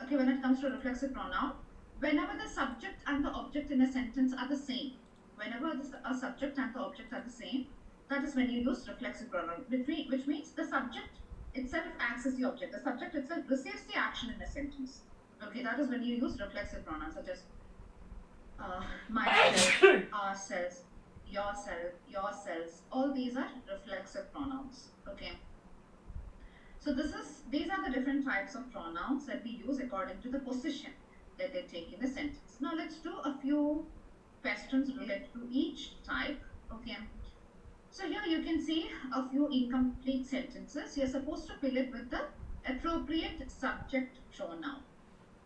okay, when it comes to reflexive pronoun, whenever the subject and the object in a sentence are the same, whenever a subject and the object are the same, that is when you use reflexive pronoun, which means the subject itself acts as the object. The subject itself receives the action in a sentence. Okay, that is when you use reflexive pronouns such as myself, ourselves, yourself, yourselves. All these are reflexive pronouns. Okay. So these are the different types of pronouns that we use according to the position that they take in the sentence. Now let's do a few questions related to each type. Okay. So here you can see a few incomplete sentences. You're supposed to fill it with the appropriate subject pronoun.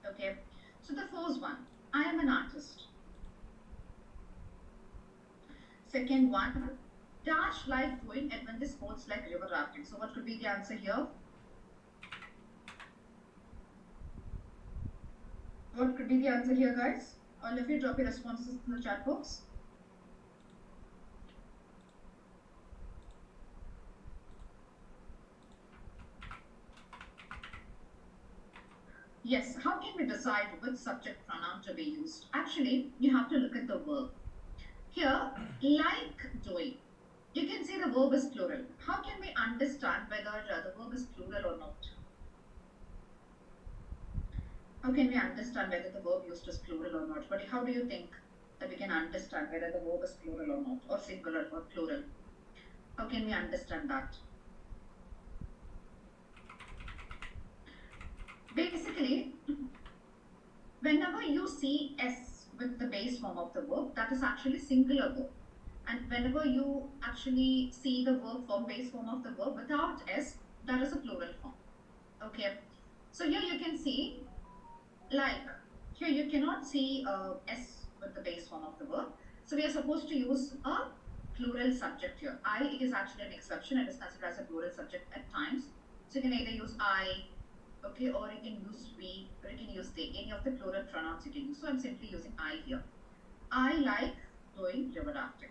Okay. So the first one, I am an artist. Second one, dash like doing adventure sports like river rafting. So what could be the answer here? What could be the answer here, guys? All of you drop your responses in the chat box. Yes, how can we decide which subject pronoun to be used? Actually, you have to look at the verb. Here, like doing. You can see the verb is plural. How can we understand whether the verb is plural or not? How can we understand whether the verb used is plural or not? But how do you think that we can understand whether the verb is plural or not, or singular or plural? How can we understand that? Basically, whenever you see S with the base form of the verb, that is actually singular verb. And whenever you actually see the verb form, base form of the verb without S, that is a plural form. Okay. So here you can see, like, here you cannot see S with the base form of the verb. So we are supposed to use a plural subject here. I is actually an exception. It is considered as a plural subject at times. So you can either use I, okay, or you can use we, or you can use they. Any of the plural pronouns you can use. So I'm simply using I here. I like doing river rafting.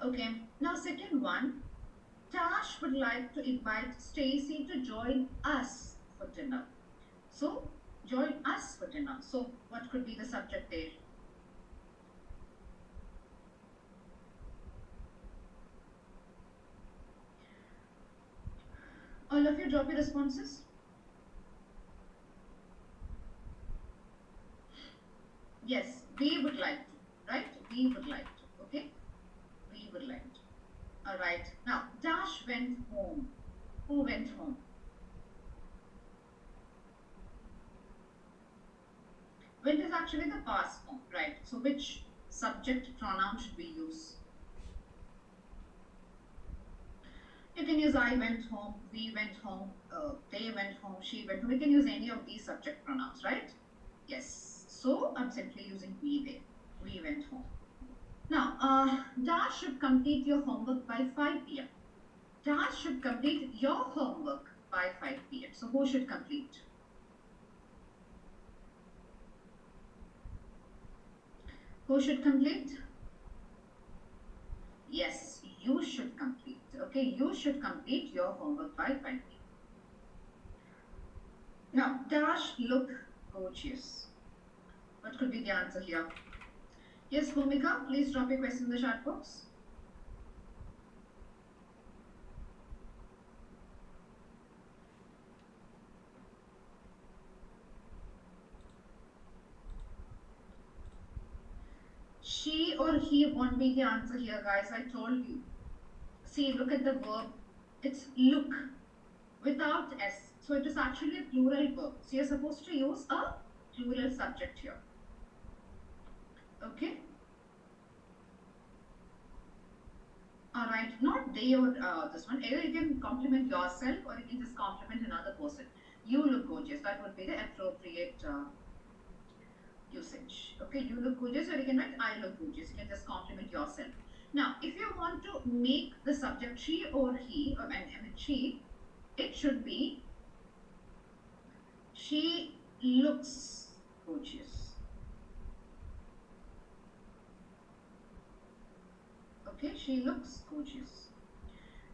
Okay, now second one, Tash would like to invite Stacy to join us for dinner. So join us for dinner. So what could be the subject there? All of you drop your responses. Yes, we would like to, right? We would like to, okay? We would like to. All right. Now, Dash went home. Who went home? Went is actually the past form, right? So which subject pronoun should we use? You can use I went home, we went home, they went home, she went home. We can use any of these subject pronouns, right? Yes. So I'm simply using we there. We went home. Now, Dash should complete your homework by 5 p.m. Dash should complete your homework by 5 p.m. So who should complete? Who should complete? Yes, you should complete. Okay, you should complete your homework by 5 p.m. Now, Dash look gorgeous. What could be the answer here? Yes, Bhumika, please drop your question in the chat box. She or he won't be the answer here, guys. I told you. See, look at the verb. It's look without S. So it is actually a plural verb. So you're supposed to use a plural subject here. Okay? Alright, not they or this one. Either you can compliment yourself or you can just compliment another person. You look gorgeous. That would be the appropriate usage. Okay, you look gorgeous, or you can write I look gorgeous. You can just compliment yourself. Now, if you want to make the subject she or he, or I mean she, it should be she looks gorgeous. Okay, she looks gorgeous.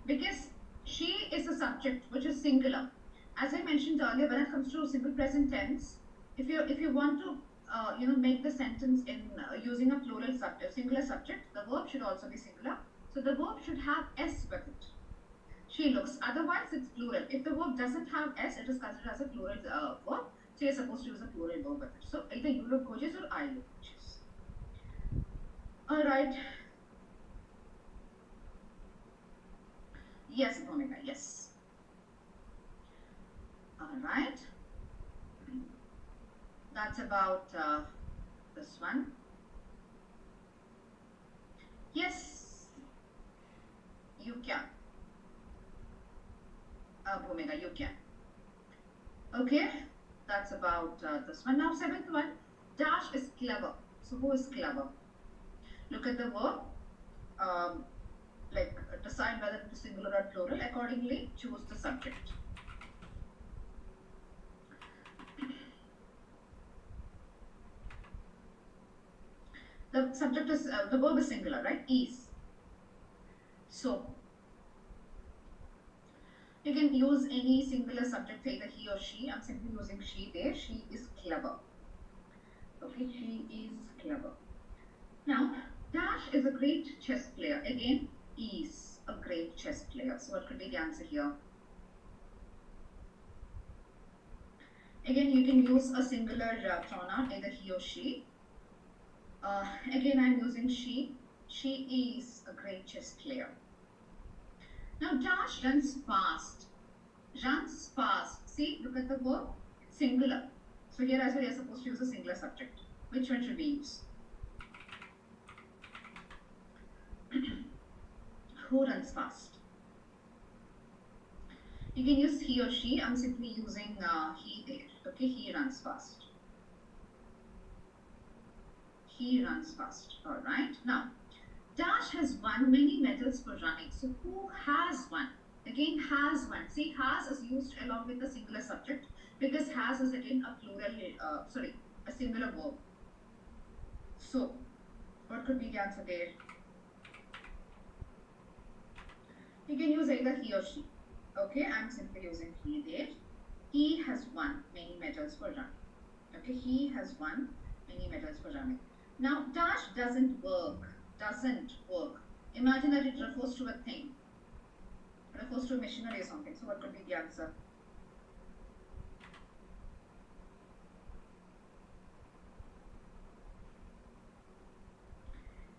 Because she is a subject which is singular. as I mentioned earlier, when it comes to simple present tense, if you want to make the sentence in using a plural subject, singular subject, the verb should also be singular. So the verb should have s with it. She looks. Otherwise, it's plural. If the verb doesn't have s, it is considered as a plural verb. So you're supposed to use a plural verb with it. So either you look gorgeous or I look gorgeous. All right. Yes, Bhumika. Yes. All right. That's about this one. Yes, you can. Bhumika, you can. Okay, that's about this one. Now, seventh one. Dash is clever. So who is clever? Look at the verb. Like decide whether it is singular or plural. Accordingly, choose the subject. The subject is the verb is singular, right? Is. So you can use any singular subject, either he or she. I'm simply using she there. She is clever. Okay, she is clever. Now, Dash is a great chess player. Again, is a great chess player. So what could be the answer here? Again, you can use a singular pronoun, either he or she. Again, I'm using she. She is a great chess player. Now, Dash runs fast. Runs fast. See, look at the verb. Singular. So here as well, you're supposed to use a singular subject. Which one should we use? Who runs fast? You can use he or she. I'm simply using he there. Okay, he runs fast. He runs fast. All right. Now, Dash has won many medals for running. So who has won? Again, has won. See, has is used along with the singular subject because has is again a plural, a singular verb. So, what could be the answer there? You can use either he or she. Okay, I'm simply using he there. He has won many medals for running. Okay, he has won many medals for running. Now, Dash doesn't work. Doesn't work. Imagine that it refers to a thing. It refers to a machinery or something. So what could be the answer?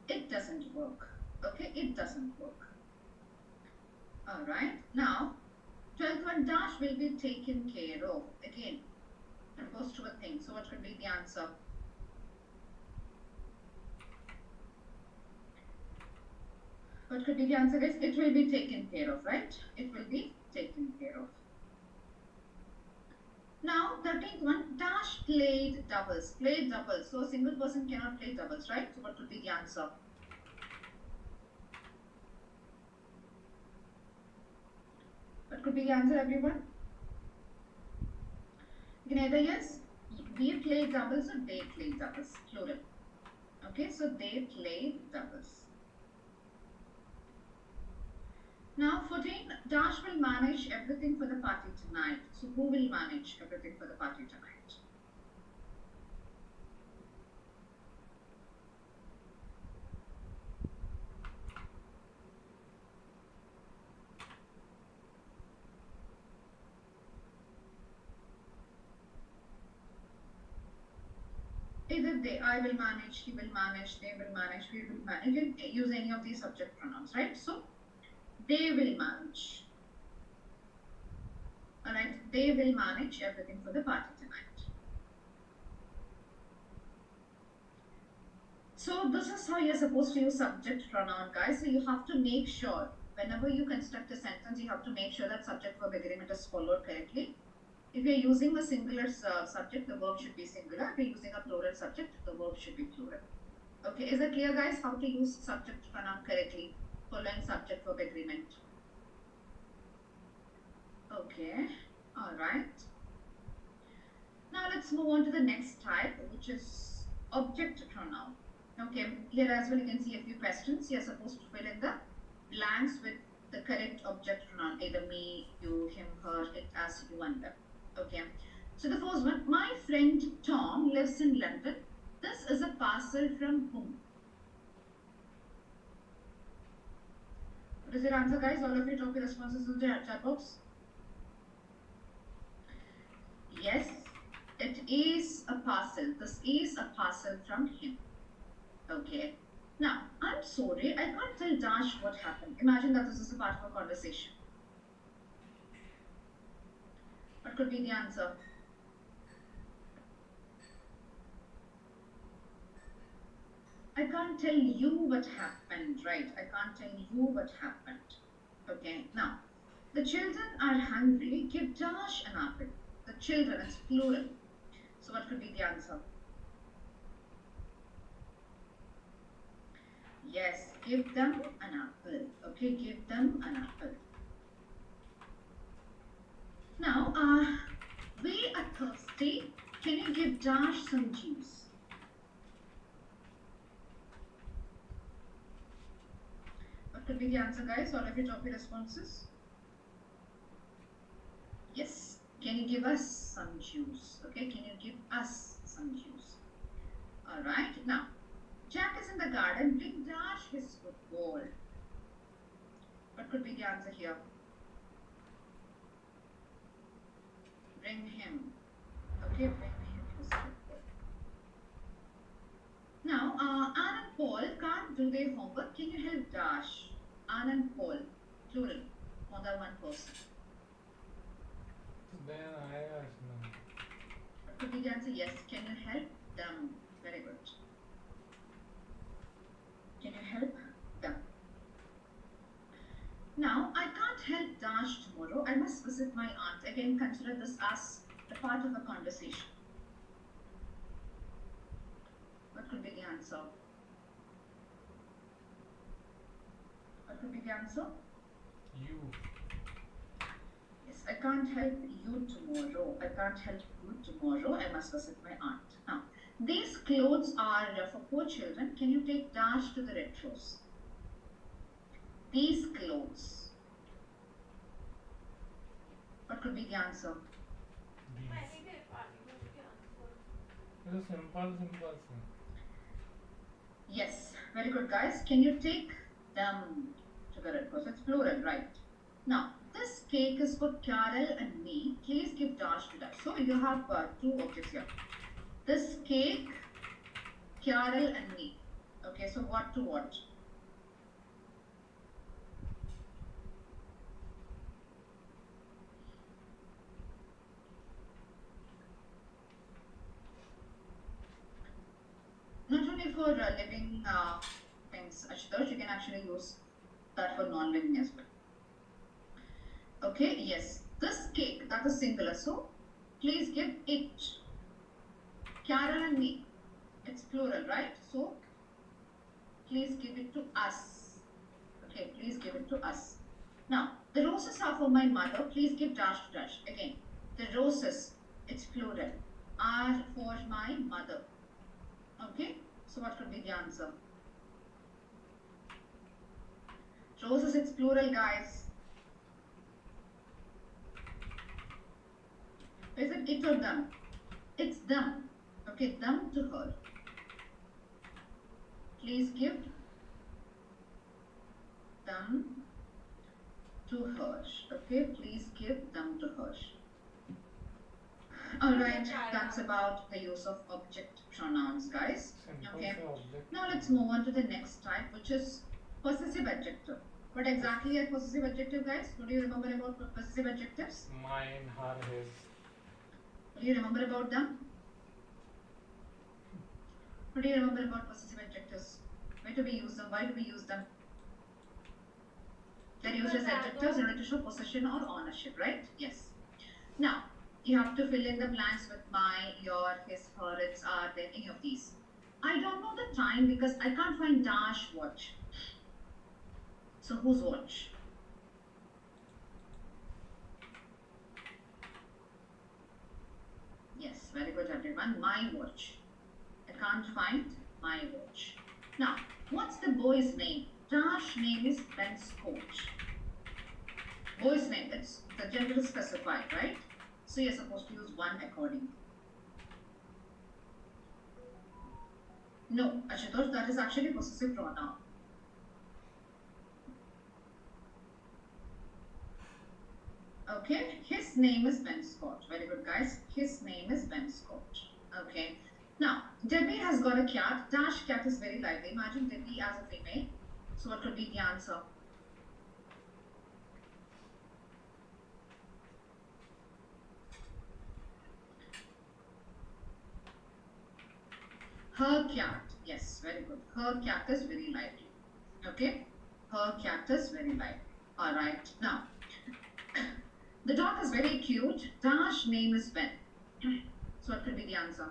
It doesn't work. Okay, it doesn't work. Alright, now 12th one, Dash will be taken care of. Again, refers to a thing. So what could be the answer? What could be the answer, guys? It will be taken care of, right? It will be taken care of. Now, 13th one, Dash played doubles. Played doubles. So a single person cannot play doubles, right? So what could be the answer? What could be the answer, everyone? You can either yes, we play doubles or they play doubles, plural. Okay, so they play doubles. Now, 14, Dash will manage everything for the party tonight. So who will manage everything for the party tonight? Either they, I will manage, he will manage, they will manage, we will manage. You can use any of these subject pronouns, right? So, they will manage. Alright, they will manage everything for the party tonight. So, this is how you're supposed to use subject pronoun, guys. So, you have to make sure, whenever you construct a sentence, you have to make sure that subject verb agreement is followed correctly. If you're using a singular subject, the verb should be singular. If you're using a plural subject, the verb should be plural. Okay, is it clear, guys, how to use subject pronoun correctly, following subject verb agreement? Okay, all right. Now let's move on to the next type, which is object pronoun. Okay, here as well you can see a few questions. You're supposed to fill in the blanks with the correct object pronoun, either me, you, him, her, it, us, you, and them. Okay. So the first one, my friend Tom lives in London. This is a parcel from whom? What is your answer, guys? All of you drop your responses in the chat box. Yes, it is a parcel. This is a parcel from him. Okay. Now, I'm sorry, I can't tell Dash what happened. Imagine that this is a part of a conversation. What could be the answer? I can't tell you what happened, right? I can't tell you what happened. Okay, now, the children are hungry. Give Dash an apple. The children, it's plural. So what could be the answer? Yes, give them an apple. Okay, give them an apple. Now, we are thirsty. Can you give Dash some juice? What could be the answer, guys? All of you drop your responses. Yes. Can you give us some juice? Okay, can you give us some juice? All right. Now, Jack is in the garden. Bring Dash his football. What could be the answer here? Bring him. Okay, bring him his football. Now, Anne and Paul can't do their homework. Can you help Dash? Anne and Paul, plural, more than one person. What could be the answer? Yes. Can you help them? Very good. Can you help them? Now, I can't help Dash tomorrow. I must visit my aunt. Again, consider this as the part of a conversation. What could be the answer? What could be the answer? You. Yes, I can't help you tomorrow. I can't help you tomorrow. I must visit my aunt. Now, these clothes are for poor children. Can you take Dash to the Red Cross? These clothes. What could be the answer? These. It's a simple thing. Yes, very good, guys. Can you take them to the Red Cross? It's plural, right? Now, this cake is for Carol and me. Please give Dash to Dash. So you have two objects here. This cake, Carol and me. Okay, so what to what? Not only for living things, Ashutosh, you can actually use that for non-living as well. Okay, yes. This cake, that is singular. So, please give it. Carol and me. It's plural, right? So, please give it to us. Okay, please give it to us. Now, the roses are for my mother. Please give Dash to Dash. Again, the roses, it's plural, are for my mother. Okay, so what could be the answer? Roses, it's plural, guys. Is it or them? It's them. Okay, them to her. Please give them to her. Okay, please give them to her. Alright, that's about the use of object pronouns, guys. Okay, now let's move on to the next type, which is possessive adjective. What exactly are possessive adjective, guys? What do you remember about possessive adjectives? Mine, her, his. What do you remember about them? What do you remember about possessive adjectives? Why do we use them? Why do we use them? They're used as adjectives in order to show possession or ownership, right? Yes. Now, you have to fill in the blanks with my, your, his, her, its, are, there, any of these. I don't know the time because I can't find Dash watch. So whose watch? Yes, very good everyone. My watch. I can't find my watch. Now, what's the boy's name? Dash name is Ben's coach. Boy's name, it's the gender is specified, right? So you're supposed to use one accordingly. No, Ashutosh, that is actually possessive pronoun. Okay, his name is Ben Scott. Very good, guys. His name is Ben Scott. Okay. Now, Debbie has got a cat. Dash cat is very lively. Imagine Debbie as a female. So what could be the answer? Her cat. Yes, very good. Her cat is very lively. Okay. Her cat is very lively. All right. Now, the dog is very cute. Dash name is Ben. So what could be the answer?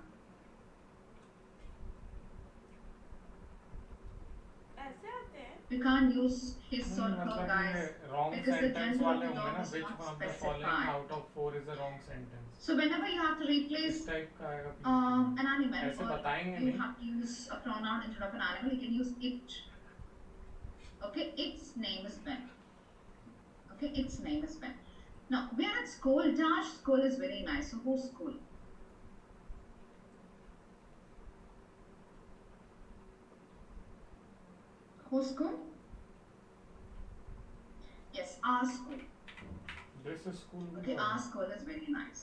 ऐसे आते हैं We can't use his or her, मतलब guys, ये wrong because the sentence gender of वाले the होंगे dog ना, is which not one of the following specified. out of 4 is a wrong sentence. So whenever you have to replace इस type का आएगा PPT an animal, ऐसे or बताएंगे you नहीं have to use a pronoun instead of an animal, you can use it. Okay, its name is Ben. Okay, its name is Ben. Now, we are at school. Dash school is very nice. So whose school? Whose school? Yes, our school. this is school भी Okay, होगा. our school is very nice.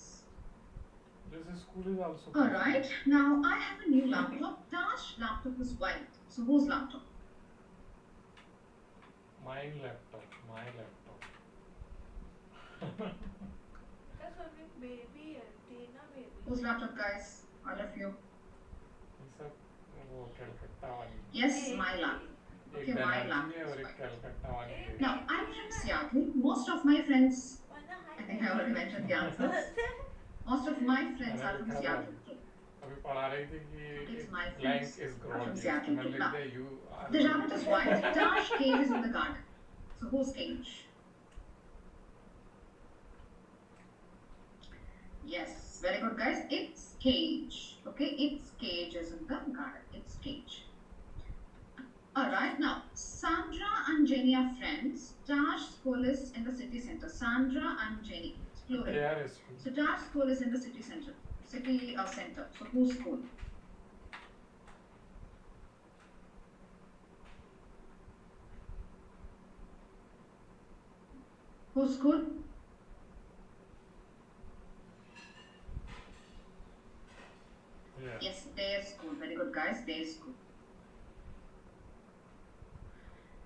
This is school is also All right. Now I have a new laptop. Dash laptop is white. So whose laptop? my laptop That's only baby है Tina baby Whose laptop, guys? All of you. ये सब वो कलकत्ता वाली Yes, my laptop. एक Okay, my Banerjee laptop है is और एक white. Calcutta वाली है. Now I'm from Seattle. Most of my friends, वरना I think I already mentioned the answers. Most of my friends are from Seattle. अभी पढ़ा रही थी It's कि my blank friends is are from grown Seattle. मैं लिख Now, they you are the rabbit is white. Dash cage is in the garden. So whose cage? Yes, very good, guys. Its cage. Okay, its cage is in the garden. Its cage. All right. Now, Sandra and Jenny are friends. Dash school is in the city center. Sandra and Jenny. It's plural. they are school. So Dash school is in the city center. City center. So whose school? Whose school? Yeah. Yes, their school. Very good, guys. Their school.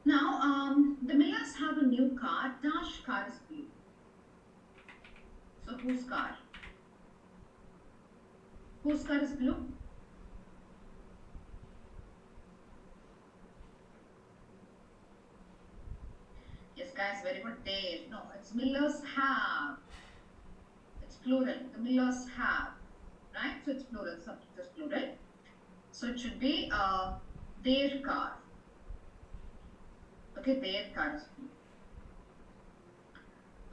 Now, the Millers have a new car. Dash car is blue. So whose car? Whose car is blue? Yes, guys, very good. There. No, it's Millers have. It's plural. The Millers have. Right? So it's plural. Subject is plural. So it should be their car. Okay, their car is blue.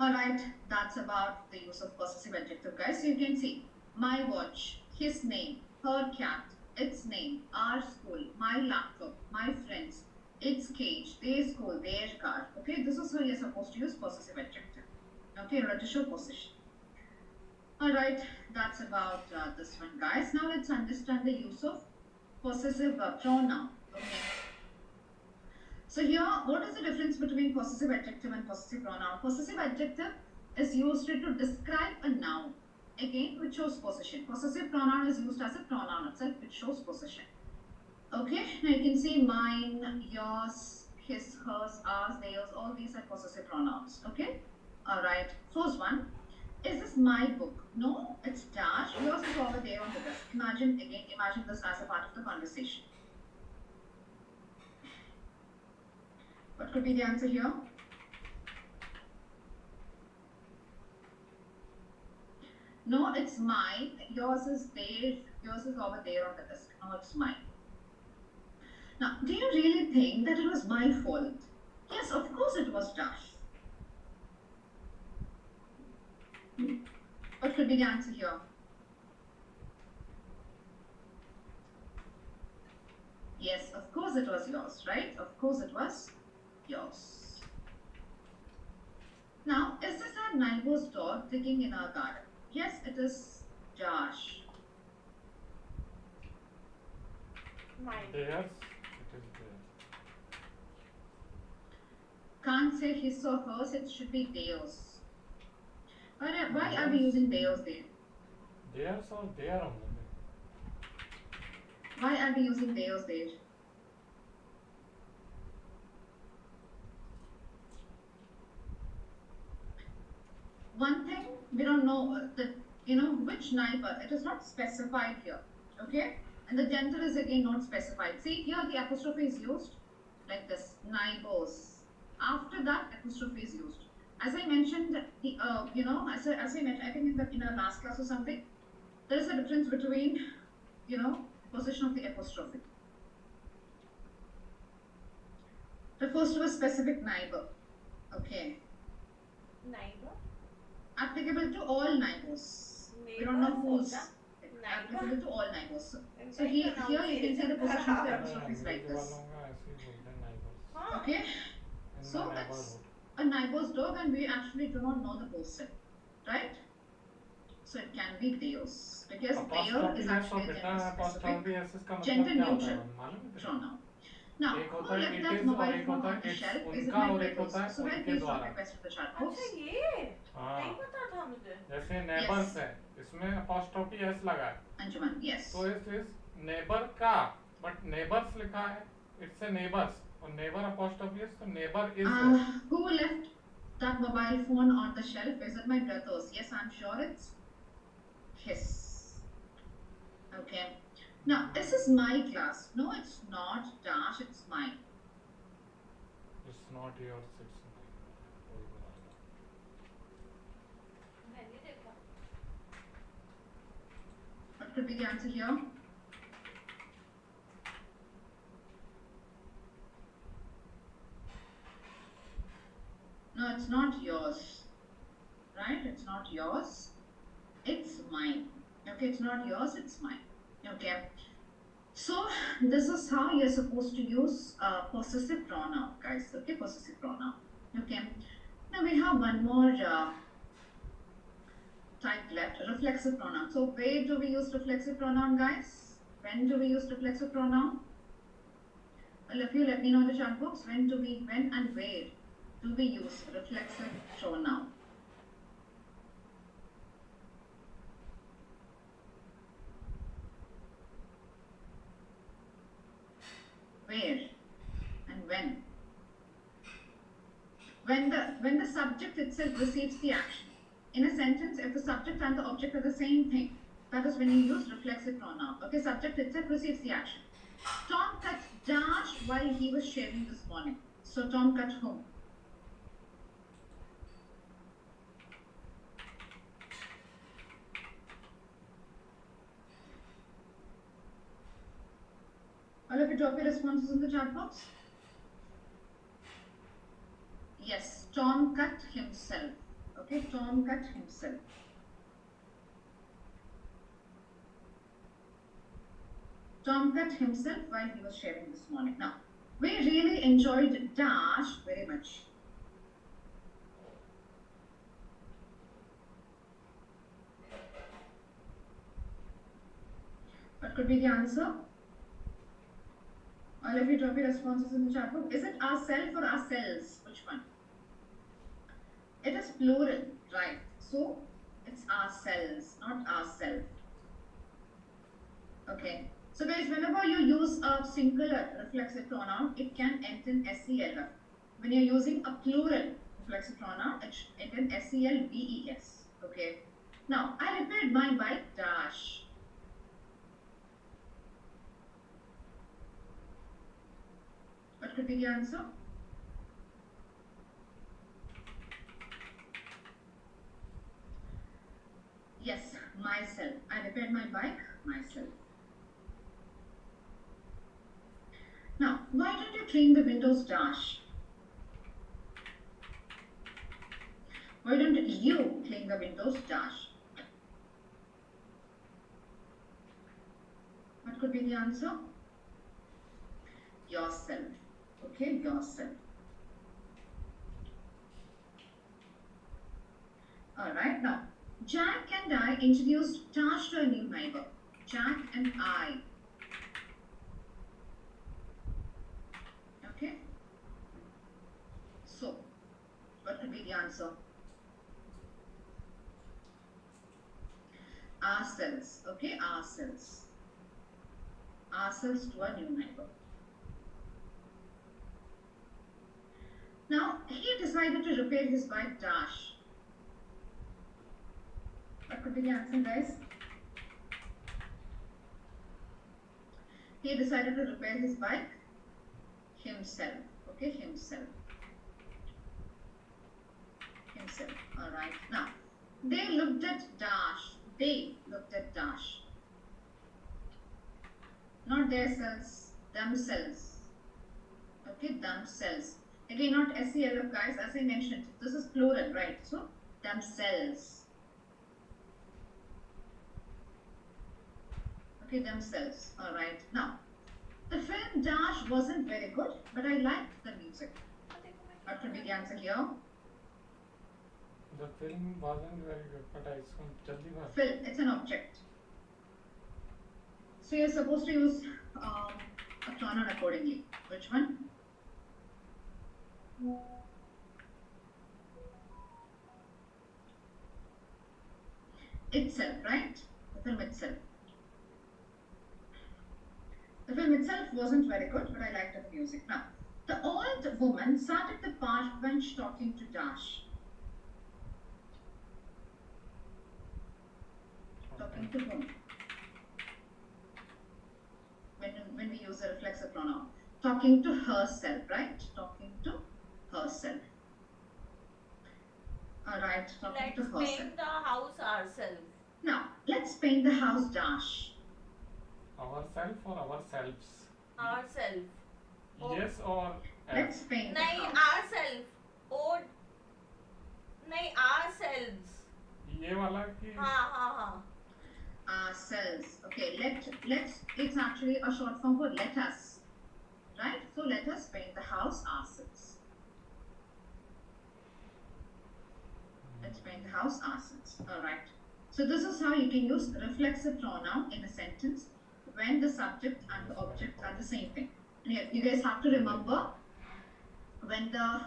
Alright, that's about the use of possessive adjective, guys. So you can see my watch, his name, her cat, its name, our school, my laptop, my friends, its cage, their school, their car. Okay, this is how you're supposed to use possessive adjective. Okay, in order to show possession. Alright, that's about this one, guys. Now let's understand the use of possessive pronoun. Okay. So here, what is the difference between possessive adjective and possessive pronoun? Possessive adjective is used to describe a noun, again, which shows possession. Possessive pronoun is used as a pronoun itself, which shows possession. Okay, now you can see mine, yours, his, hers, ours, theirs, all these are possessive pronouns. Okay, alright. First one, is this my book? No, it's Dash. Yours is over there on the desk. Imagine this as a part of the conversation. What could be the answer here? No, it's mine. Yours is there. Yours is over there on the desk. No, it's mine. Now, do you really think that it was my fault? Yes, of course it was Dash. What could be the answer here? Yes, of course it was yours, right? Of course it was yours. Now, is this our neighbor's dog digging in our garden? Yes, it is Josh. Mine. Theirs, it is there. Can't say his or hers, it should be theirs. Why are we Theirs? using theirs there? Theirs or their only. Why are we using theirs there? One thing we don't know which neighbor. It is not specified here. Okay, and the gender is again not specified. See here the apostrophe is used like this, neighbors. After that apostrophe is used. As I mentioned, the as I mentioned, I think in our last class or something, there is a difference between position of the apostrophe. Refers to a specific neighbor. Okay. Neighbor. Applicable to all neighbors. We don't know who's applicable to all neighbors. So here you can see the position of the apostrophe is like this. Okay. So it's a neighbor's dog, and we actually do not know the person, right? So it can be theirs because their is actually a gender-specific, gender-neutral pronoun. Now, who left that mobile phone on the shelf? Is it my papers? So where please don't request to the chat box. अच्छा ये हाँ नहीं पता था मुझे. जैसे neighbours है इसमें अपॉस्ट्रोफी एस लगा है Anjuman, yes. तो इस नेबर का बट नेबर्स लिखा है इट्स ए नेबर्स और नेबर अपॉस्ट्रोफी एस तो neighbour is Who left that mobile phone on the shelf? Is it my brother's? Yes, I'm sure it's his. Okay. Now, this is my class. No, it's not Dash, it's mine. It's not yours it's मैंने देखा. What could be the answer here? No, it's not yours. Right? It's not yours. It's mine. Okay, it's not yours, it's mine. Okay. So, this is how you're supposed to use possessive pronoun, guys. Okay, possessive pronoun. Okay. Now we have one more type left, reflexive pronoun. So, where do we use reflexive pronoun, guys? When do we use reflexive pronoun? Well, if you let me know in the chat box, when and where do we use reflexive pronoun? Where and when? When the subject itself receives the action. In a sentence, if the subject and the object are the same thing, that is when you use reflexive pronoun. Okay, subject itself receives the action. Tom cut Dash while he was shaving this morning. So Tom cut whom? All of you drop your responses in the chat box. Yes, Tom cut himself. Okay, Tom cut himself. Tom cut himself while he was shaving this morning. Now, we really enjoyed Dash very much. What could be the answer? All of you drop your responses in the chat box. Is it ourself or ourselves? Which one? It is plural, right? So it's ourselves, not ourself. Okay. So guys, whenever you use a singular reflexive pronoun, it can end in SEL. When you're using a plural reflexive pronoun, it should end in SELVES. Okay. Now, I repaired my bike Dash. What could be the answer? Yes, myself. I repaired my bike myself. Now, why don't you clean the windows, Dash? Why don't you clean the windows, Dash? What could be the answer? Yourself. Okay, yourself. Alright, now, Jack and I introduced Tash to a new neighbor. Jack and I. Okay? So, what could be the answer? Ourselves, okay? Ourselves. Ourselves to a new neighbor. Now, he decided to repair his bike Dash. What could be the answer, guys? He decided to repair his bike himself. Okay, himself. Himself. Alright. Now, they looked at Dash. They looked at Dash. Not themselves, themselves. Okay, themselves. Again, not SELF, guys, as I mentioned. This is plural, right? So, themselves. Okay, themselves. Alright. Now, the film Dash wasn't very good, but I liked the music. What could be the answer here? The film wasn't very good, but I इसको जल्दी बात. Film, it's an object. So you're supposed to use a pronoun accordingly. Which one? Itself, right? The film itself. The film itself wasn't very good, but I liked the music. Now, the old woman sat at the park bench talking to Dash. Talking to whom? When we use a reflexive pronoun. Talking to herself, right? Talking to herself. Alright, talking Let's to herself. paint the house ourselves. Now, let's paint the house Dash. Ourself or ourselves? Ourselves. Oh. Yes or Let's else? paint the नहीं house. ourselves. Oh, नहीं ourselves. ये वाला कि हाँ. Ourselves. Okay, it's actually a short form for let us. Right? So let us paint the house ourselves. Let's paint the house ourselves. Alright. So this is how you can use reflexive pronoun in a sentence when the subject and the object are the same thing. You guys have to remember when the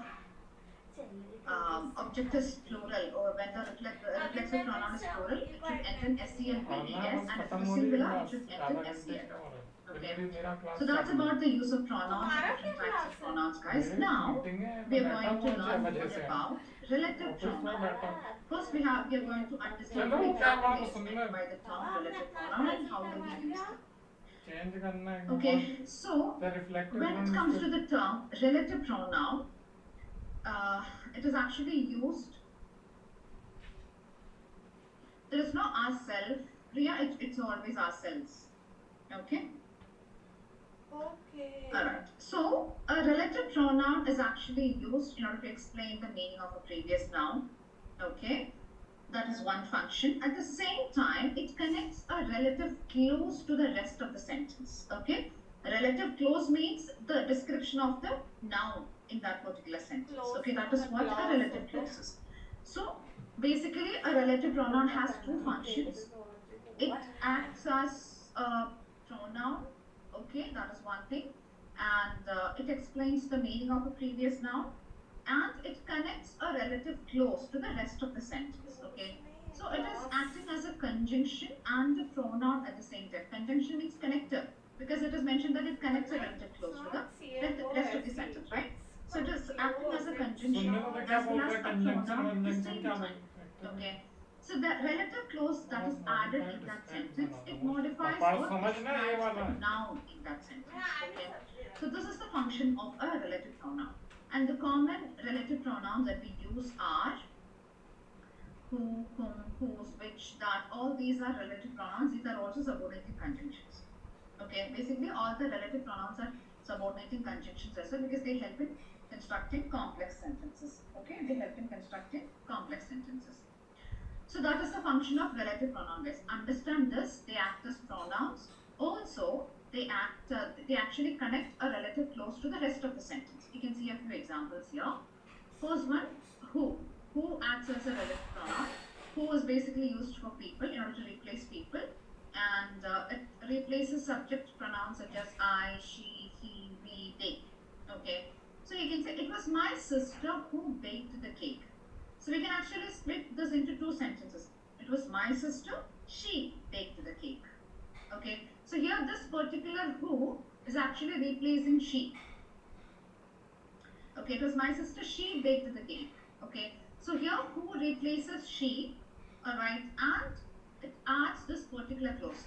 object is plural or when the reflexive pronoun is plural, it should end in SELPES, and if it is singular, it should end in SEL. Okay. So that's about the use of pronouns and different types of pronouns, guys. Now we are going to learn more about relative pronouns. First, we are going to understand what exactly is meant by the term relative pronoun and how do we use them. Change करना है. Okay, so The reflective when it pronoun comes is to the term relative pronoun, it is actually used. There is no ourself. Priya, it's always ourselves. Okay. Okay. Alright. So a relative pronoun is actually used in order to explain the meaning of a previous noun. Okay. That is one function. At the same time, it connects a relative clause to the rest of the sentence. Okay. A relative clause means the description of the noun in that particular sentence. Clause Okay, that from is the what a clause, relative okay. clause is. So basically, a relative pronoun has two functions. It acts as a pronoun. Okay, that is one thing, and it explains the meaning of a previous noun, and it connects a relative clause to the rest of the sentence. Okay, so it is acting as a conjunction and a pronoun at the same time. Conjunction means connector because it is mentioned that it connects a relative clause to the rest of the sentence, right? So it is acting as a conjunction सुनने को तो क्या as बोल well as रहे a conjunction pronoun at the conjunction same क्या time. बोल Okay. So the relative clause that is added in that sentence, it modifies pass or समझना ये describes वाला the noun in that sentence. Okay. So this is the function of a relative pronoun. And the common relative pronouns that we use are who, whom, whose, which, that. All these are relative pronouns. These are also subordinating conjunctions. Okay. Basically, all the relative pronouns are subordinating conjunctions as well because they help in constructing complex sentences. Okay. They help in constructing complex sentences. So that is the function of relative pronoun, guys. Understand this. They act as pronouns. Also, they actually connect a relative clause to the rest of the sentence. You can see a few examples here. First one, who. who acts as a relative pronoun. Who is basically used for people in order to replace people, and it replaces subject pronouns such as I, she, he, we, they. Okay, so you can say it was my sister who baked the cake. So we can actually split this into two sentences. It was my sister, she baked the cake. Okay, so here this particular who is actually replacing she. Okay, it was my sister, she baked the cake. Okay, so here who replaces she, alright, and it adds this particular clause.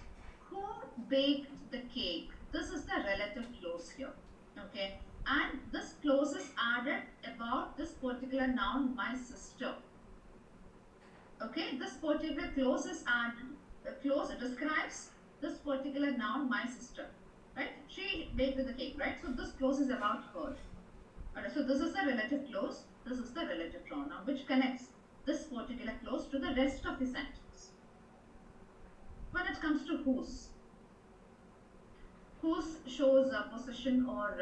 Who baked the cake? This is the relative clause here. Okay, and this clause is added about this particular noun, my sister. Okay, this particular clause is added, the clause describes this particular noun, my sister. Right, she baked the cake, right? So this clause is about her. Alright, so this is the relative clause, this is the relative pronoun which connects this particular clause to the rest of the sentence. When it comes to whose shows possession or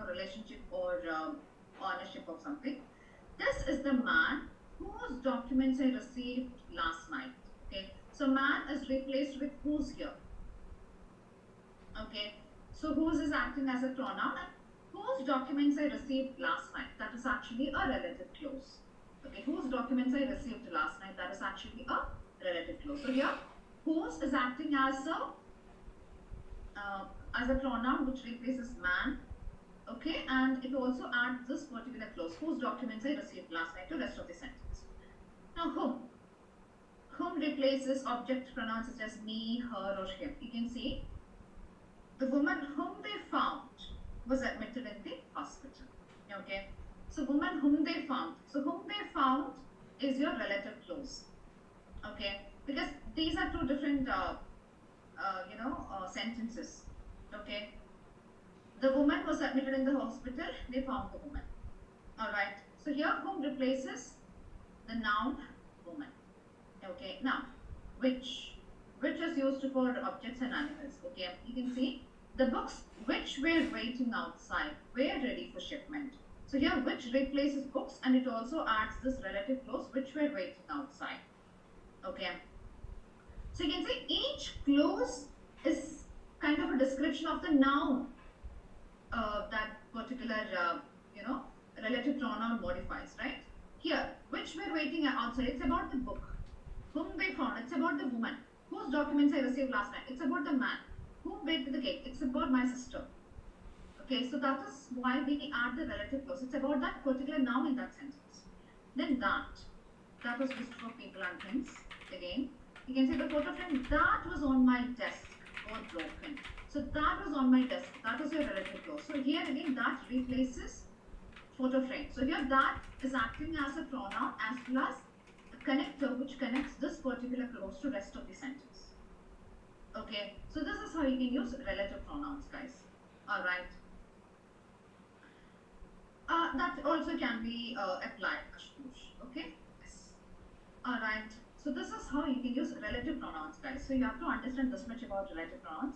relationship or ownership of something. This is the man whose documents I received last night. Okay, so man is replaced with whose here. Okay, so whose is acting as a pronoun, and whose documents I received last night, that is actually a relative clause. Okay, whose documents I received last night, that is actually a relative clause. So here, whose is acting as a pronoun which replaces man. Okay, and it also adds this particular clause, whose documents I received last night, to rest of the sentence. Now, whom replaces object pronouns such as me, her, or him. You can see the woman whom they found was admitted in the hospital. Okay, so woman whom they found. So whom they found is your relative clause. Okay, because these are two different sentences. Okay, the woman was admitted in the hospital, they found the woman. Alright, so here whom replaces the noun woman. Okay, now which is used for objects and animals. Okay, you can see the books which were waiting outside were ready for shipment. So here which replaces books, and it also adds this relative clause, which were waiting outside. Okay, so you can see each clause is kind of a description of the noun that particular relative pronoun modifies, right? Here, which were waiting outside, it's about the book. Whom they found, it's about the woman. Whose documents I received last night, it's about the man. Who baked the cake, it's about my sister. Okay, so that is why we add the relative clause. It's about that particular noun in that sentence. Then that was used for people and things. Again, you can see the photo frame that was on my desk got broken. So that was on my desk. That was your relative clause. So here again, that replaces photo frame. So here that is acting as a pronoun as well as a connector which connects this particular clause to rest of the sentence. Okay, so this is how you can use relative pronouns, guys. Alright. That also can be applied, Ashutosh. Okay? Yes. Alright. So this is how you can use relative pronouns, guys. So you have to understand this much about relative pronouns.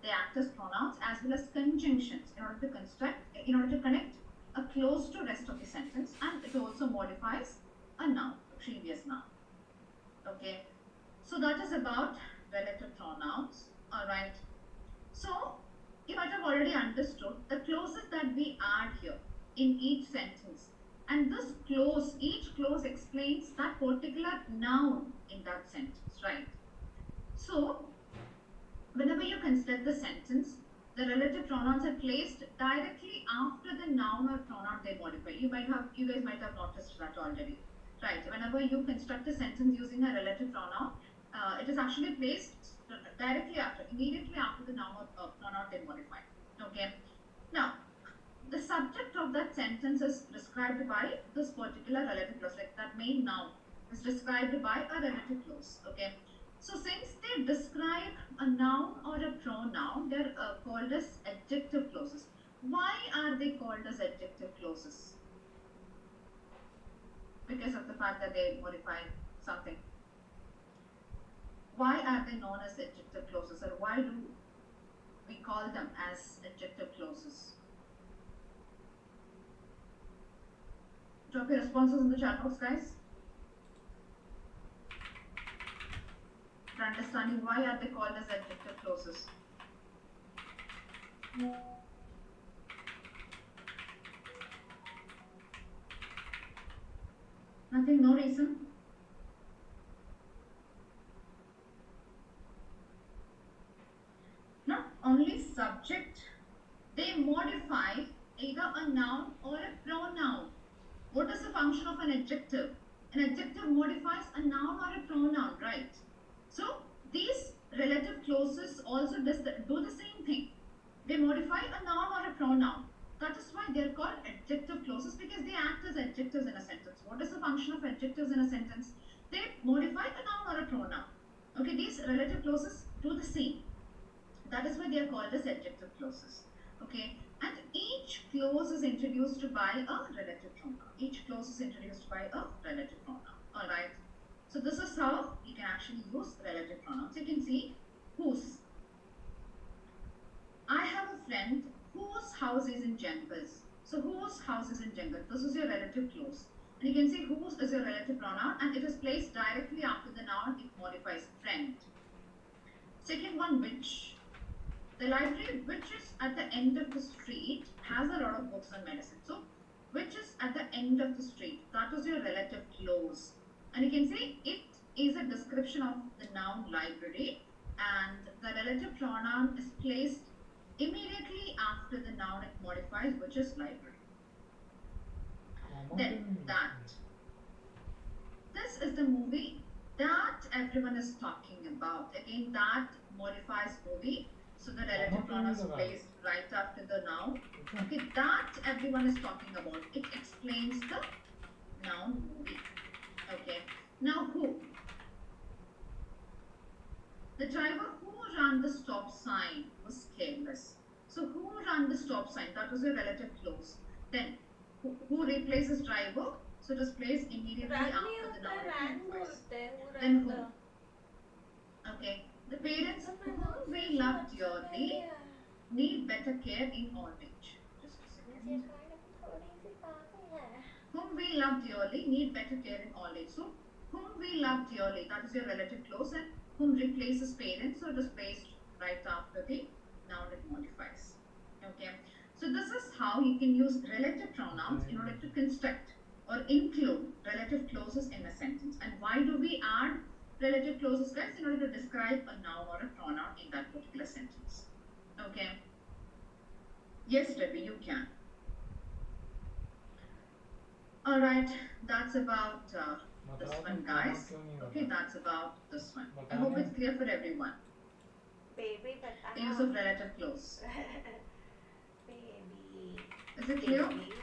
They act as pronouns as well as conjunctions in order to connect a clause to rest of the sentence, and it also modifies a noun, a previous noun. Okay. So that is about relative pronouns. Alright. So you might have already understood the clauses that we add here in each sentence. And this clause, each clause explains that particular noun in that sentence, right? So, whenever you construct the sentence, the relative pronouns are placed directly after the noun or pronoun they modify. You guys might have noticed that already, right? Whenever you construct a sentence using a relative pronoun, it is actually placed immediately after the noun or pronoun they modify. Okay. Now, the subject of that sentence is described by this particular relative clause, like that main noun is described by a relative clause. Okay, so since they describe a noun or a pronoun, they're called as adjective clauses. Why are they called as adjective clauses? Because of the fact that they modify something. Why are they known as adjective clauses, or why do we call them as adjective clauses? Drop your responses in the chat box, guys. for understanding why are they called as adjective clauses. Nothing, no reason. Not only subject, they modify either a noun or a pronoun. What is the function of an adjective? An adjective modifies a noun or a pronoun, right? So these relative clauses also do the same thing. They modify a noun or a pronoun. That is why they are called adjective clauses, because they act as adjectives in a sentence. What is the function of adjectives in a sentence? They modify a noun or a pronoun. Okay, these relative clauses do the same. That is why they are called as adjective clauses. Okay, and each clause is introduced by a relative pronoun. Each clause is introduced by a relative pronoun. Alright, so this is how you can actually use relative pronouns. You can see whose. I have a friend whose house is in Jungles. So whose house is in Jungles. This is your relative clause. And you can see whose is your relative pronoun, and it is placed directly after the noun. It modifies friend. Second one, which. The library which is at the end of the street has a lot of books on medicine. So which is at the end of the street, that is your relative clause. And you can see it is a description of the noun library, and the relative pronoun is placed immediately after the noun it modifies, which is library. Then that. This is the movie that everyone is talking about. Again, that modifies movie. So the relative pronoun is placed right after the noun. Okay, that everyone is talking about. It explains the noun movie. Okay, now who? The driver who ran the stop sign was careless. So who ran the stop sign? That was a relative clause. Then who replaces driver? So it is placed immediately after the noun. Then who? Okay. The parents whom we love dearly need better care in old age. Just a second. Whom we love dearly need better care in old age. So, whom we love dearly, that is your relative clause, and whom replaces parents, so it is placed right after the noun it modifies. Okay. So, this is how you can use relative pronouns in order to construct or include relative clauses in a sentence. And why do we add relative clauses, guys? In order to describe a noun or a pronoun in that particular sentence. Okay. Yes, Debbie, you can. Alright, that's about this one, guys. Okay, that's about this one. I hope it's clear for everyone. Baby, The use of relative clause. Baby. Is it clear? Baby.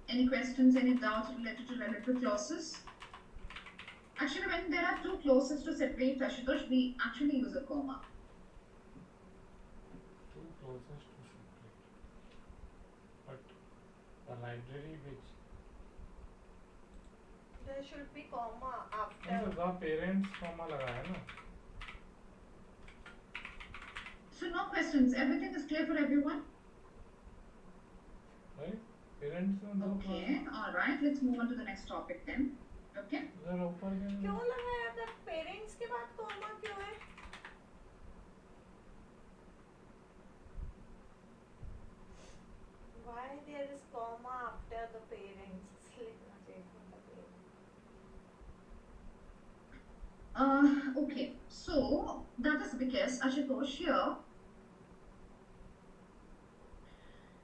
Any questions, any doubts related to relative clauses? Actually, when there are two clauses to separate, Ashutosh, we actually use a comma. Two clauses to separate. But the library which. There should be comma after. No, the parents comma लगा है ना. So no questions. Everything is clear for everyone? Right? Parents में दो clause. Okay, alright. Let's move on to the next topic then. Okay? जरा ऊपर के. क्यों लगाया था? पेरेंट्स के बाद कॉमा क्यों है? Why there is comma after the parents? लिखना चाहिए था. Okay. So that is because Ashutosh here,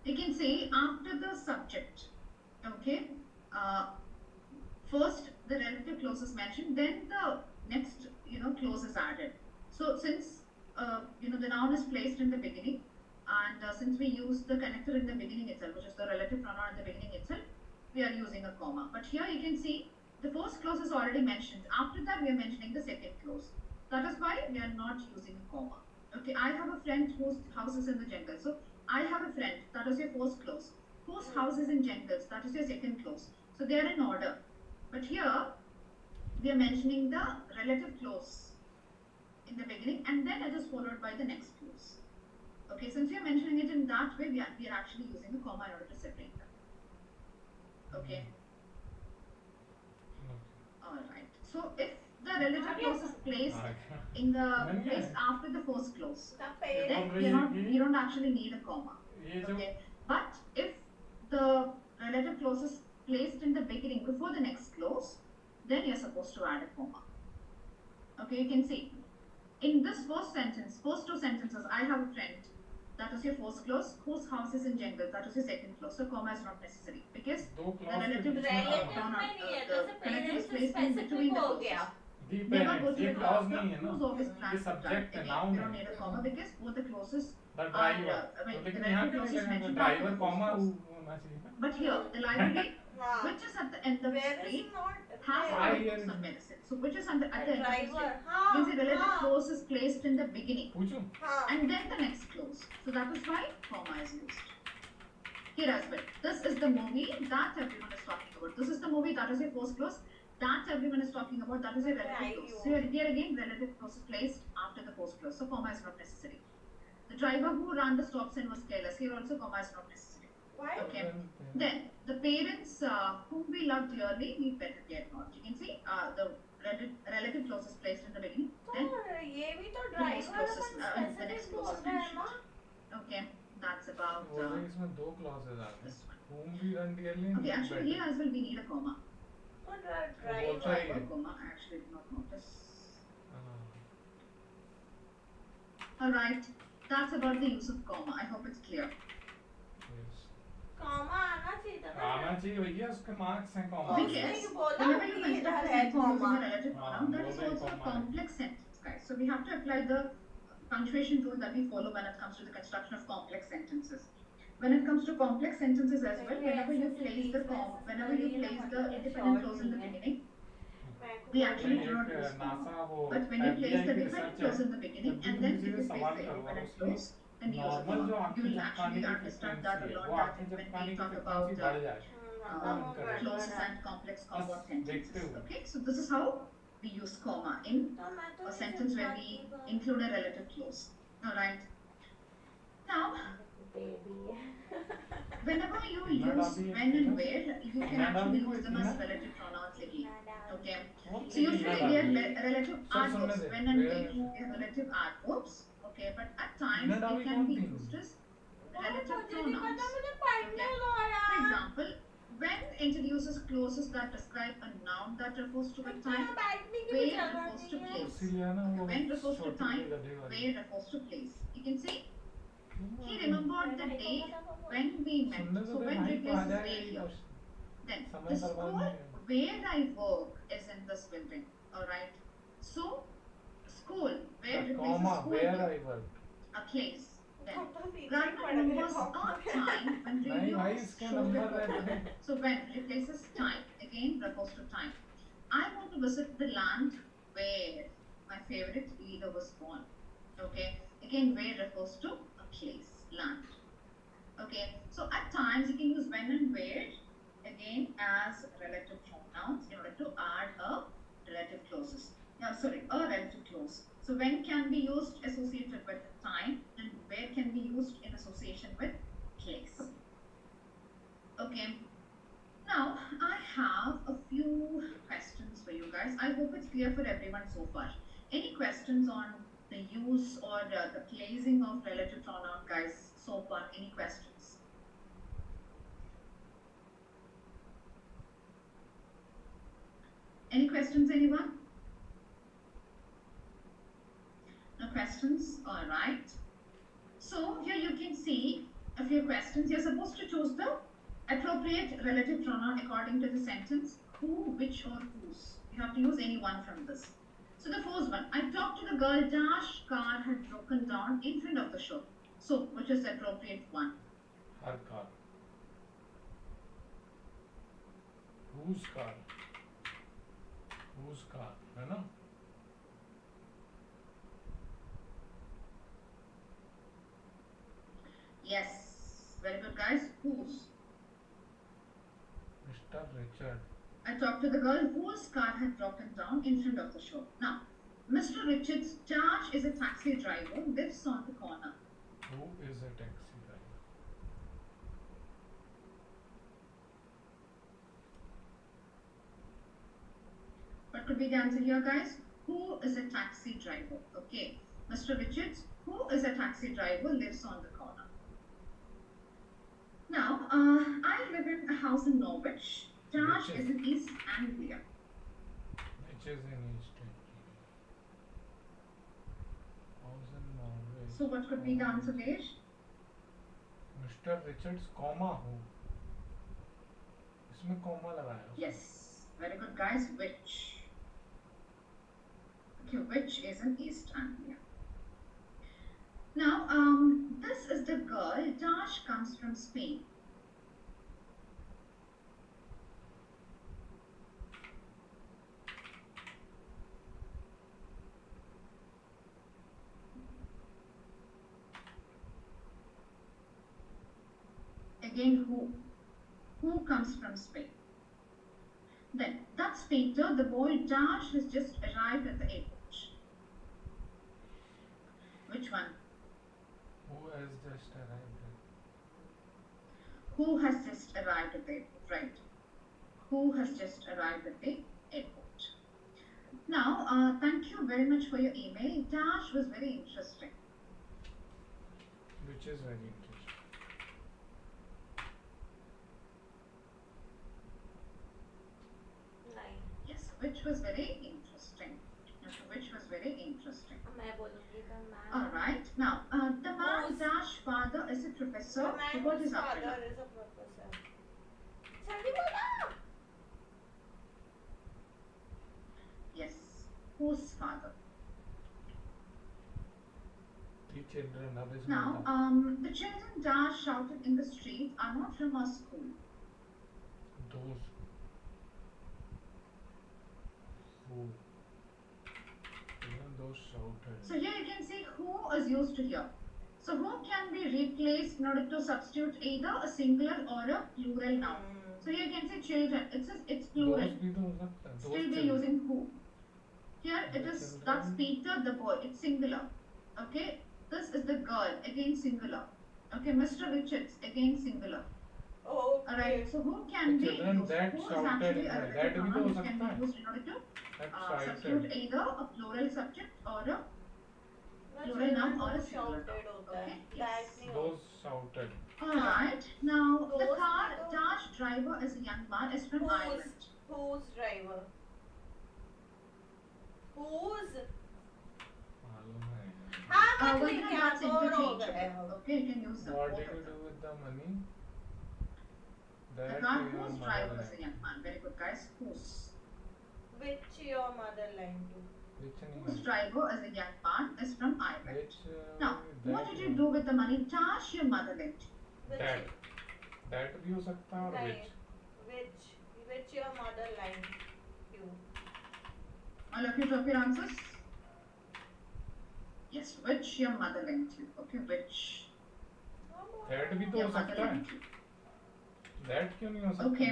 you can say after the subject. Okay. First the relative clause is mentioned, then the next clause is added. So since the noun is placed in the beginning, and since we use the connector in the beginning itself, which is the relative pronoun in the beginning itself, we are using a comma. But here you can see the first clause is already mentioned. After that we are mentioning the second clause. That is why we are not using a comma. Okay, I have a friend whose house is in the jungle. So I have a friend, that is your first clause. Whose house is in jungles, that is your second clause. So they are in order. But here we are mentioning the relative clause in the beginning, and then it is followed by the next clause. Okay, since we are mentioning it in that way, we are actually using a comma in order to separate them. Okay. So if the relative clause is placed Okay. in the नहीं है। placed after the first clause, The ये then बोल parents. रही है कि you don't actually need a comma. ये जो Okay, but if the relative clause is placed in the beginning before the next clause, then you're supposed to add a comma. Okay, you can see in this first sentence, first two sentences, I have a friend. That is your first clause. Whose house is in jungle? That is your second clause. So comma is not necessary because दो the clause के relative बीच में Relative comma में नहीं है, the तो connective is parents placed in between specific the हो clauses. गया. the Never go parents to ये the clause after. नहीं है ना Who's always ये planned to subject है Again, noun you है don't need a comma because both the clauses the are, driver I mean, तो the लेकिन यहाँ relative क्यों नहीं clauses लगा mentioned driver after the comma first clause. होना चाहिए था But here, the library, हाँ. which is at the end of the Where is street, not has there? I a hear books of it. medicine. So which is at the A end of the driver. street. हाँ. Means the relative हाँ. clause is placed in the beginning पूछूं हाँ. and then the next clause. So that is why comma is used. Here as well. This is the movie that everyone is talking about. This is the movie that is your first clause. That everyone is talking about. That is your relative clause. So here again, relative clause is placed after the first clause. So comma is not necessary. The driver who ran the stop sign was careless. Here also comma is not necessary. Why? Okay. Then the parents whom we love dearly need better care not. You can see the relative clause is placed in the beginning. Then तो ये भी तो the next driver clause is upon the next specific clause बोल is रहे हैं mentioned. ना. Okay, that's about बोल रहे हैं इसमें दो clauses आ गए this one. whom we run dearly Okay, actually here as well we need a comma. तो बोलता driver. ही है Comma, I actually did not notice. हाँ, Alright, that's about the use of comma. I hope it's clear. yes. Comma आना चाहिए था ना. आना चाहिए भैया उसके marks हैं comma उसने Because ही बोला whenever you कि construct इधर a है sentence using comma. a relative pronoun, that is बोल रहे also a comma है। complex sentence, guys. So we have to apply the punctuation rule that we follow when it comes to the construction of complex sentences. When it comes to complex sentences as well, whenever you place the independent clause in the beginning, we actually do not use comma. NASA वो But when you place the FBI की dependent research clause है in the beginning जब and भी then किसी if से you place सवाल the करवाओ independent उसकी clause, then you use a normal जो comma. आंखें You will झपकाने actually की understand फ्रीक्वेंसी that a है lot वो that आंखें when झपकाने we की talk फ्रीक्वेंसी about बढ़ जाए clauses and complex compound बस sentences. देखते हुए Okay, so this is how we use comma in तो मैं तो a नहीं sentence where समझा we कि include a relative clause. Alright. Now, baby. whenever you इतना use डाली है, when and इतना? where, you can इतना actually डाली हुई use them थी as ना? relative pronouns again. Okay. वो So usually इतना they are डाली। relative सुन सुनने adverbs. They, When and where- where, they are relative adverbs. Okay, but at times इतना it डाली can कौन be थी? used as मुझे relative नहीं पता pronouns. मुझे पढ़ने दो For यार. example, when introduces clauses that describe a noun that refers to a time, बैठने की भी where जगह refers to नहीं है. place. कुर्सी लिया ना वो When refers to छोटी time, सी गड्ढे वाली। where refers to place. You can see he remembered the day when we met. सुनने So तो दे when भाई तो आ replaces जाएगा where ये here. तो Then समय the बर्बाद school नहीं है। where I work is in this building. Alright. So school where The replaces comma school where here, I work a place. Then तो पीछे Run पड़ गए remembers a time when नहीं radio भाई इसके showed नंबर the रहते हैं So when replaces time, again refers to time. I want to visit the land where my favorite leader was born. Okay, again where refers to a place, land. Okay, so at times you can use when and where again as relative pronouns in order to add a relative clauses. Yeah, sorry, a relative clause. So when can be used associated with time and where can be used in association with place. Okay. Now, I have a few questions for you guys. I hope it's clear for everyone so far. Any questions on the use or the placing of relative pronoun, guys, so far? Any questions? Any questions, anyone? No questions? Alright. So, here you can see a few questions. You're supposed to choose the appropriate relative pronoun according to the sentence who, which, or whose. You have to use any one from this. So the first one, I talked to the girl dash car had broken down in front of the shop. So which is the appropriate one? Her car whose car है ना Yes, very good guys. Whose? Mr. Richard I talked to the girl whose car had broken down in front of the shop. Now, Mr. Richards Josh is a taxi driver, lives on the corner. who is a taxi driver But could be the answer here, guys? Who is a taxi driver? Okay. Mr. Richards, who is a taxi driver, lives on the corner. Now, I live in a house in Norwich. Dash is in East Anglia. Which is in East Anglia. House in Norway. So what could be the answer, Tej? Mr. Richards, comma who? इसमें comma लगाया उसने. Yes. Very good, guys. Which? Okay, which is in East Anglia. Now, this is the girl. Dash comes from Spain. Again, who? Who comes from Spain? Then, that's Peter. The boy Dash has just arrived at the airport. Which one? Who has just arrived? Who has just arrived at the airport? Right. Who has just arrived at the airport? Now, thank you very much for your email. Dash was very interesting. Which is very interesting. Nine. Yes, which was very interesting. Yes, which was very interesting. मैं बोलूँगी the man. All right. Now, the man Whose? Dash father is a professor. The man What whose is after father that? is a professor. जल्दी बोलो. Yes. Whose father? The children of his Now, mother. the children Dash shouted in the street are not from our school. Those who. Even those shouted. So here you can see who is used to here. So who can be replaced in order to substitute either a singular or a plural noun. So here you can say children. It's plural. Those भी तो हो सकता है. Still we are using who. Here it is, that's Peter the boy. It's singular. Okay. This is the girl. Again singular. Okay. Mr. Richards. Again singular. Oh, Alright. So who can be children used? that Who is shouted actually in a there. That relative भी तो हो pronoun which can सकता है. be used in order to That substitute shouted. either a plural subject or a the plural noun or a children singular shouted noun. होता है. Okay. That Yes. नहीं Those होता. shouted. Alright, now the Those car people- Dash driver is a young man, is from Ireland. Whose driver? Whose? मालूम है. हाँ Well, मत you know, लिखे that's आप और हो गए interchangeable. हो. Okay, you can use them. What both did you of do them. with the money? The That car your whose mother driver is a had. young man. Very good, guys. Whose? Which your mother line to? Which Whose driver is a young man is from Ireland. Which Now, what did you do with the money Dash your mother lent you? That. That भी हो सकता है और नहीं. which. Which your mother line to? All of you drop your answers. Yes, which your mother lent you. Okay, which That भी तो your हो mother सकता है. lent you. That क्यों नहीं हो सकता? Okay.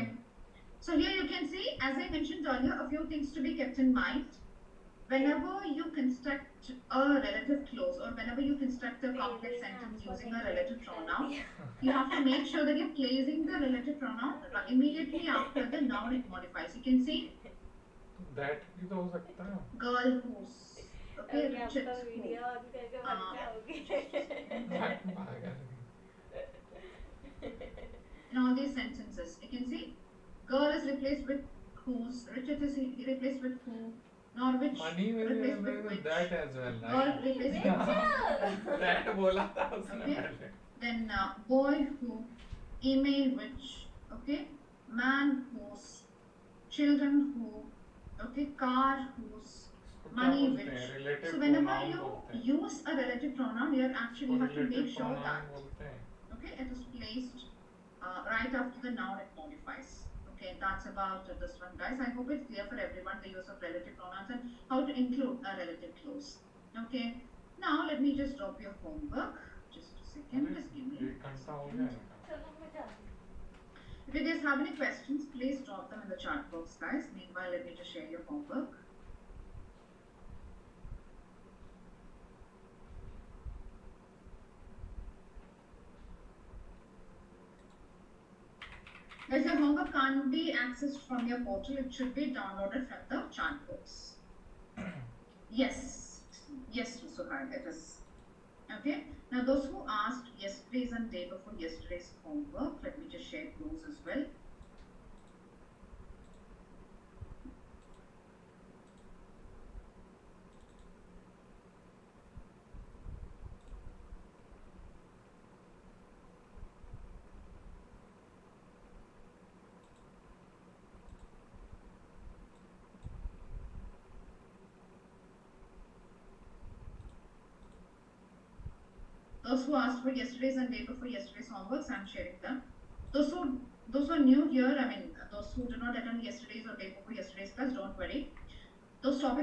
So here you can see, as I mentioned earlier, a few things to be kept in mind. Whenever you construct a relative clause or whenever you construct a complex sentence using a relative pronoun, you have to make sure that you're placing the relative pronoun immediately after the noun it modifies. You can see That भी तो हो सकता है. girl whose. Okay, अभी आपका Richards who. Video अब कैसे बनता होगी? पागल. In all these sentences, you can see girl is replaced with whose, Richard is replaced with who, Norwich Money will replaced be with which, that as well. girl Right? replaced with That बोला था उसने Okay. पहले. then boy who, email which, okay, man whose, children who, okay, car whose, उसको क्या money बोलते हैं? which. Relative So whenever pronoun you बोलते हैं. use a relative pronoun, you actually have to make Relative sure pronoun that बोलते हैं. okay, it is placed right after the noun it modifies. Okay, that's about this one, guys. I hope it's clear for everyone the use of relative pronouns and how to include a relative clause. Okay, now let me just drop your homework. Just a second, just give me. एक घंटा हो गया है. चलो मैं जाती हूँ. If you guys have any questions, please drop them in the chat box, guys. Meanwhile, let me just share your homework. If your homework can't be accessed from your portal, it should be downloaded from the chat box. Yes, yes, Suhar, it is. Okay. Now, those who asked yesterday's and day before yesterday's homework, let me just share those as well. Those who asked for yesterday's and day before yesterday's homeworks, I'm sharing them. Those who are new here, I mean, those who did not attend yesterday's or day before yesterday's class, don't worry. Those topics